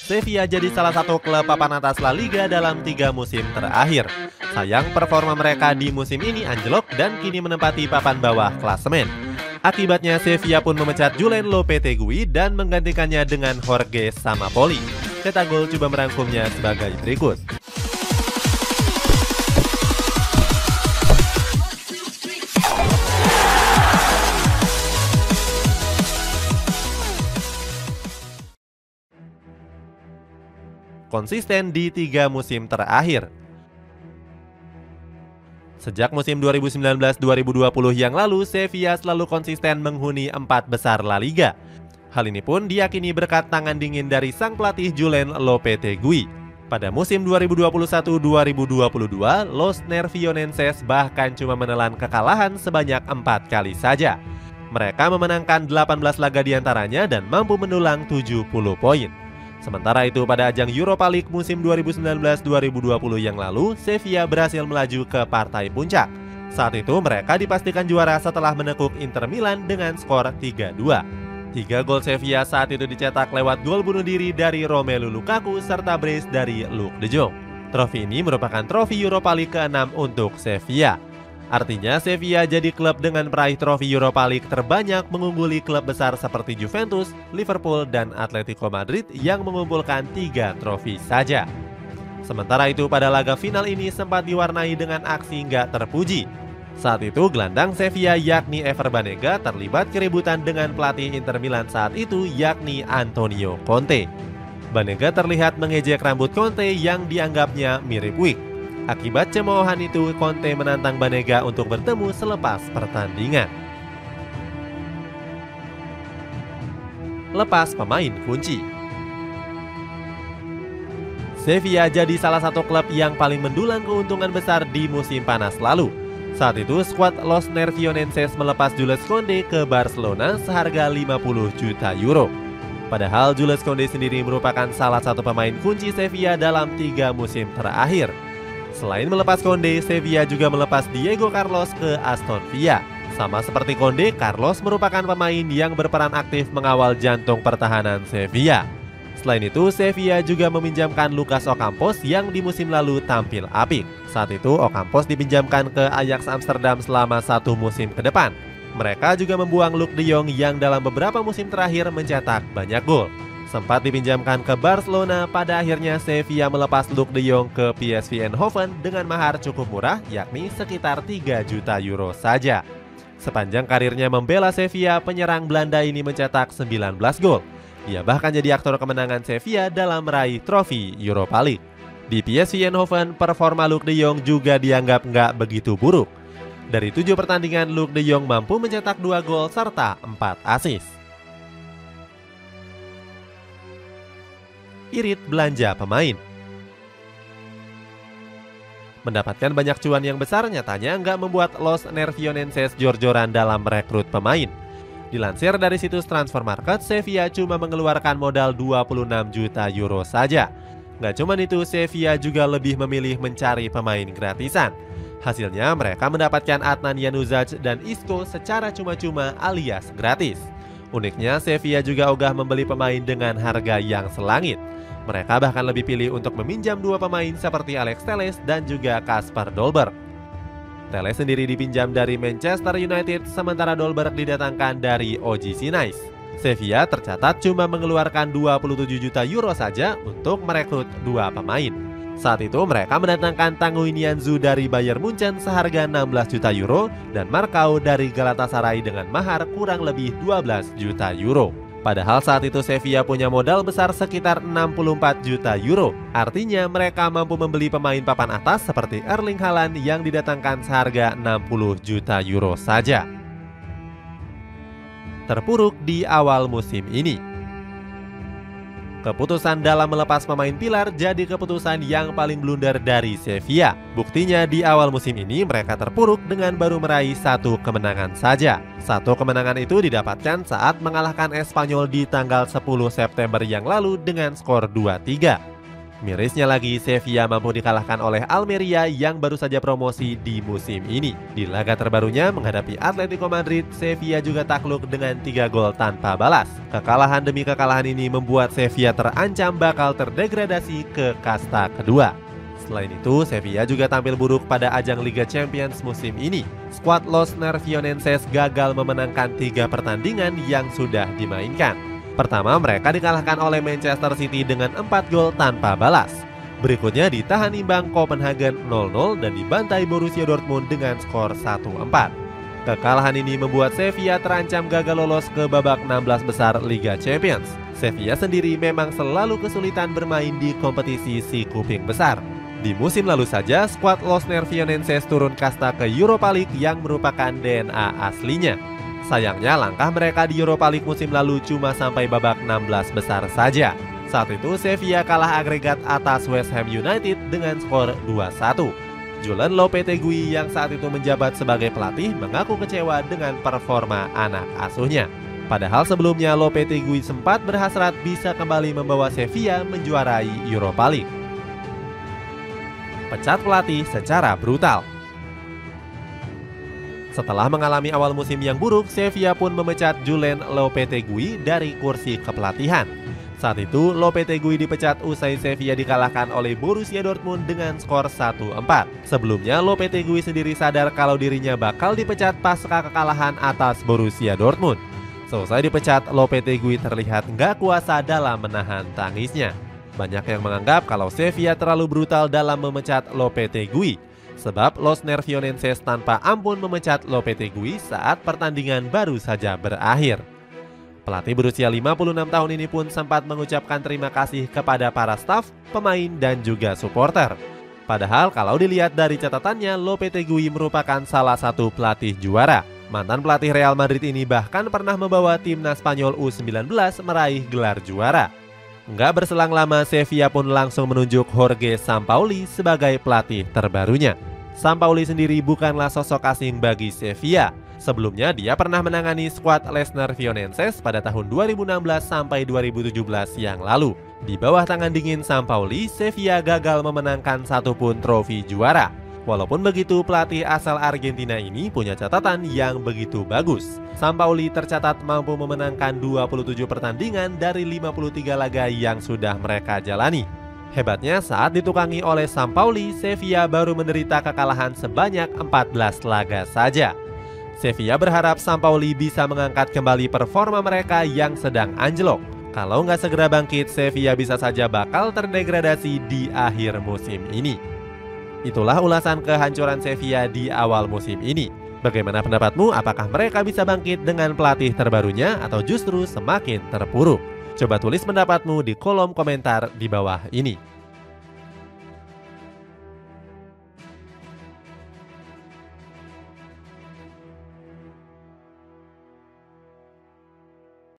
Sevilla jadi salah satu klub papan atas La Liga dalam 3 musim terakhir. Sayang performa mereka di musim ini anjlok dan kini menempati papan bawah klasemen. Akibatnya Sevilla pun memecat Julen Lopetegui dan menggantikannya dengan Jorge Sampaoli. Cetak Gol coba merangkumnya sebagai berikut. Konsisten di 3 musim terakhir. Sejak musim 2019-2020 yang lalu, Sevilla selalu konsisten menghuni 4 besar La Liga. Hal ini pun diyakini berkat tangan dingin dari sang pelatih Julen Lopetegui. Pada musim 2021-2022, Los Nervionenses bahkan cuma menelan kekalahan sebanyak 4 kali saja. Mereka memenangkan 18 laga diantaranya dan mampu mendulang 70 poin. Sementara itu pada ajang Europa League musim 2019-2020 yang lalu, Sevilla berhasil melaju ke partai puncak. Saat itu mereka dipastikan juara setelah menekuk Inter Milan dengan skor 3-2. 3 gol Sevilla saat itu dicetak lewat gol bunuh diri dari Romelu Lukaku serta brace dari Luuk de Jong. Trofi ini merupakan trofi Europa League ke-6 untuk Sevilla. Artinya Sevilla jadi klub dengan peraih trofi Europa League terbanyak, mengungguli klub besar seperti Juventus, Liverpool, dan Atletico Madrid yang mengumpulkan 3 trofi saja. Sementara itu pada laga final ini sempat diwarnai dengan aksi nggak terpuji. Saat itu gelandang Sevilla yakni Ever Banega terlibat keributan dengan pelatih Inter Milan saat itu yakni Antonio Conte. Banega terlihat mengejek rambut Conte yang dianggapnya mirip wig. Akibat cemoohan itu, Conte menantang Banega untuk bertemu selepas pertandingan. Lepas pemain kunci. Sevilla jadi salah satu klub yang paling mendulang keuntungan besar di musim panas lalu. Saat itu, skuad Los Nervionenses melepas Jules Koundé ke Barcelona seharga 50 juta euro. Padahal Jules Koundé sendiri merupakan salah satu pemain kunci Sevilla dalam 3 musim terakhir. Selain melepas Koundé, Sevilla juga melepas Diego Carlos ke Aston Villa. Sama seperti Koundé, Carlos merupakan pemain yang berperan aktif mengawal jantung pertahanan Sevilla. Selain itu, Sevilla juga meminjamkan Lucas Ocampos yang di musim lalu tampil apik. Saat itu, Ocampos dipinjamkan ke Ajax Amsterdam selama 1 musim ke depan. Mereka juga membuang Luuk de Jong yang dalam beberapa musim terakhir mencetak banyak gol. Sempat dipinjamkan ke Barcelona, pada akhirnya Sevilla melepas Luuk de Jong ke PSV Eindhoven dengan mahar cukup murah, yakni sekitar 3 juta euro saja. Sepanjang karirnya membela Sevilla, penyerang Belanda ini mencetak 19 gol. Dia bahkan jadi aktor kemenangan Sevilla dalam meraih trofi Europa League. Di PSV Eindhoven, performa Luuk de Jong juga dianggap nggak begitu buruk. Dari 7 pertandingan, Luuk de Jong mampu mencetak 2 gol serta 4 assist. Irit belanja pemain. Mendapatkan banyak cuan yang besar nyatanya nggak membuat Los Nervionenses jor-joran dalam merekrut pemain. Dilansir dari situs Transfermarkt, Sevilla cuma mengeluarkan modal 26 juta euro saja. Nggak cuma itu, Sevilla juga lebih memilih mencari pemain gratisan. Hasilnya mereka mendapatkan Adnan Januzaj dan Isco secara cuma-cuma alias gratis. Uniknya, Sevilla juga ogah membeli pemain dengan harga yang selangit. Mereka bahkan lebih pilih untuk meminjam 2 pemain seperti Alex Telles dan juga Kasper Dolberg. Telles sendiri dipinjam dari Manchester United, sementara Dolberg didatangkan dari OGC Nice. Sevilla tercatat cuma mengeluarkan 27 juta euro saja untuk merekrut 2 pemain. Saat itu mereka mendatangkan Tanguy Nianzou dari Bayern Munchen seharga 16 juta euro dan Marcao dari Galatasaray dengan mahar kurang lebih 12 juta euro. Padahal saat itu Sevilla punya modal besar sekitar 64 juta euro. Artinya mereka mampu membeli pemain papan atas seperti Erling Haaland yang didatangkan seharga 60 juta euro saja. Terpuruk di awal musim ini. Keputusan dalam melepas pemain pilar jadi keputusan yang paling blunder dari Sevilla. Buktinya di awal musim ini mereka terpuruk dengan baru meraih 1 kemenangan saja. 1 kemenangan itu didapatkan saat mengalahkan Espanyol di tanggal 10 September yang lalu dengan skor 2-3. Mirisnya lagi, Sevilla mampu dikalahkan oleh Almeria yang baru saja promosi di musim ini. Di laga terbarunya menghadapi Atletico Madrid, Sevilla juga takluk dengan 3 gol tanpa balas. Kekalahan demi kekalahan ini membuat Sevilla terancam bakal terdegradasi ke kasta kedua. Selain itu, Sevilla juga tampil buruk pada ajang Liga Champions musim ini. Skuad Los Nervionenses gagal memenangkan 3 pertandingan yang sudah dimainkan. Pertama, mereka dikalahkan oleh Manchester City dengan 4 gol tanpa balas. Berikutnya ditahan imbang Copenhagen 0-0 dan dibantai Borussia Dortmund dengan skor 1-4. Kekalahan ini membuat Sevilla terancam gagal lolos ke babak 16 besar Liga Champions. Sevilla sendiri memang selalu kesulitan bermain di kompetisi si kuping besar. Di musim lalu saja, skuad Los Nervionenses turun kasta ke Europa League yang merupakan DNA aslinya. Sayangnya langkah mereka di Europa League musim lalu cuma sampai babak 16 besar saja. Saat itu Sevilla kalah agregat atas West Ham United dengan skor 2-1. Julen Lopetegui yang saat itu menjabat sebagai pelatih mengaku kecewa dengan performa anak asuhnya. Padahal sebelumnya Lopetegui sempat berhasrat bisa kembali membawa Sevilla menjuarai Europa League. Pecat pelatih secara brutal. Setelah mengalami awal musim yang buruk, Sevilla pun memecat Julen Lopetegui dari kursi kepelatihan. Saat itu, Lopetegui dipecat usai Sevilla dikalahkan oleh Borussia Dortmund dengan skor 1-4. Sebelumnya, Lopetegui sendiri sadar kalau dirinya bakal dipecat pasca kekalahan atas Borussia Dortmund. Selesai dipecat, Lopetegui terlihat nggak kuasa dalam menahan tangisnya. Banyak yang menganggap kalau Sevilla terlalu brutal dalam memecat Lopetegui. Sebab Los Nervionenses tanpa ampun memecat Lopetegui saat pertandingan baru saja berakhir. Pelatih berusia 56 tahun ini pun sempat mengucapkan terima kasih kepada para staf, pemain, dan juga supporter. Padahal kalau dilihat dari catatannya, Lopetegui merupakan salah satu pelatih juara. Mantan pelatih Real Madrid ini bahkan pernah membawa timnas Spanyol U19 meraih gelar juara. Nggak berselang lama, Sevilla pun langsung menunjuk Jorge Sampaoli sebagai pelatih terbarunya. Sampaoli sendiri bukanlah sosok asing bagi Sevilla. Sebelumnya dia pernah menangani skuad Les Nervionenses pada tahun 2016 sampai 2017 yang lalu. Di bawah tangan dingin Sampaoli, Sevilla gagal memenangkan satupun trofi juara. Walaupun begitu, pelatih asal Argentina ini punya catatan yang begitu bagus. Sampaoli tercatat mampu memenangkan 27 pertandingan dari 53 laga yang sudah mereka jalani. Hebatnya, saat ditukangi oleh Sampaoli, Sevilla baru menderita kekalahan sebanyak 14 laga saja. Sevilla berharap Sampaoli bisa mengangkat kembali performa mereka yang sedang anjlok. Kalau nggak segera bangkit, Sevilla bisa saja bakal terdegradasi di akhir musim ini. Itulah ulasan kehancuran Sevilla di awal musim ini. Bagaimana pendapatmu? Apakah mereka bisa bangkit dengan pelatih terbarunya atau justru semakin terpuruk? Coba tulis pendapatmu di kolom komentar di bawah ini.